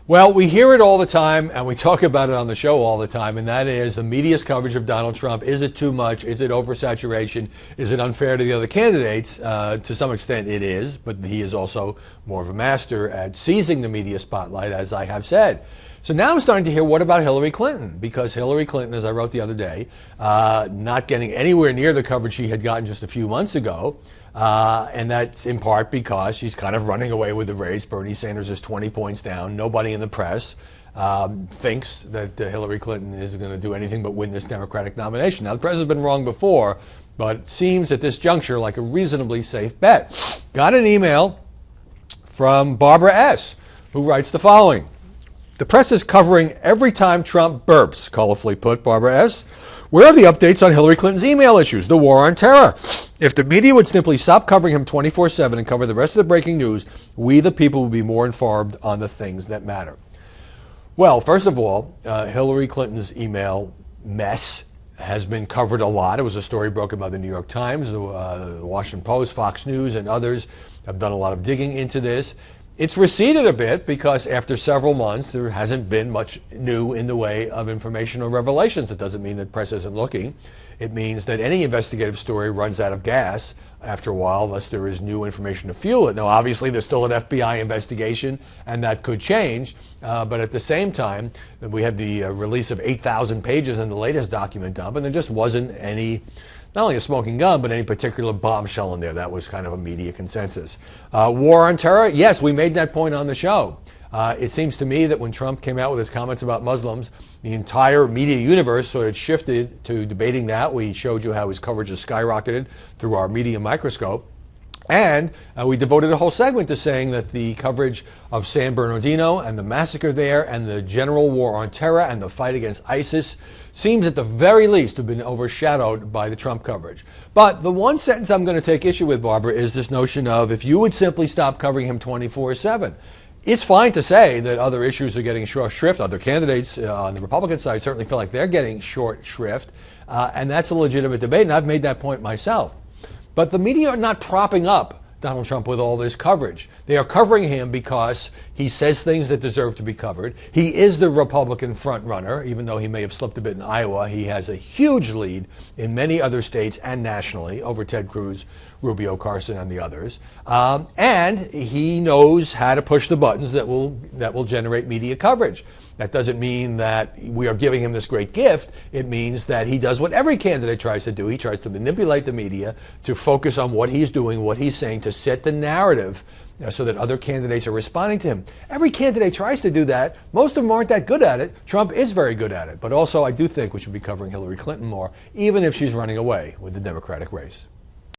Well, we hear it all the time, and we talk about it on the show all the time, and that is the media's coverage of Donald Trump. Is it too much? Is it oversaturation? Is it unfair to the other candidates? To some extent it is, but he is also more of a master at seizing the media spotlight, as I have said. So now I'm starting to hear, what about Hillary Clinton? Because Hillary Clinton, as I wrote the other day, not getting anywhere near the coverage she had gotten just a few months ago. And that's in part because she's kind of running away with the race. Bernie Sanders is 20 points down. Nobody in the press thinks that Hillary Clinton is going to do anything but win this Democratic nomination. Now, the press has been wrong before, but it seems at this juncture like a reasonably safe bet. Got an email from Barbara S., who writes the following. The press is covering every time Trump burps, colorfully put, Barbara S. Where are the updates on Hillary Clinton's email issues, the war on terror? If the media would simply stop covering him 24/7 and cover the rest of the breaking news, we the people would be more informed on the things that matter. Well, first of all, Hillary Clinton's email mess has been covered a lot. It was a story broken by the New York Times, the Washington Post, Fox News, and others have done a lot of digging into this. It's receded a bit because after several months, there hasn't been much new in the way of information or revelations. It doesn't mean that press isn't looking. It means that any investigative story runs out of gas after a while unless there is new information to fuel it. Now, obviously, there's still an FBI investigation, and that could change. But at the same time, we had the release of 8,000 pages in the latest document dump, and there just wasn't any, not only a smoking gun, but any particular bombshell in there. That was kind of a media consensus. War on terror, yes, we made that point on the show. It seems to me that when Trump came out with his comments about Muslims, the entire media universe sort of shifted to debating that. We showed you how his coverage has skyrocketed through our media microscope. And we devoted a whole segment to saying that the coverage of San Bernardino and the massacre there and the general war on terror and the fight against ISIS seems at the very least to have been overshadowed by the Trump coverage. But the one sentence I'm going to take issue with, Barbara, is this notion of if you would simply stop covering him 24/7. It's fine to say that other issues are getting short shrift. Other candidates on the Republican side certainly feel like they're getting short shrift. And that's a legitimate debate, and I've made that point myself. But the media are not propping up Donald Trump with all this coverage. They are covering him because he says things that deserve to be covered. He is the Republican front runner, even though he may have slipped a bit in Iowa. He has a huge lead in many other states and nationally over Ted Cruz, Rubio, Carson, and the others. And he knows how to push the buttons that will generate media coverage. That doesn't mean that we are giving him this great gift. It means that he does what every candidate tries to do. He tries to manipulate the media to focus on what he's doing, what he's saying, to set the narrative so that other candidates are responding to him. Every candidate tries to do that. Most of them aren't that good at it. Trump is very good at it. But also, I do think we should be covering Hillary Clinton more, even if she's running away with the Democratic race.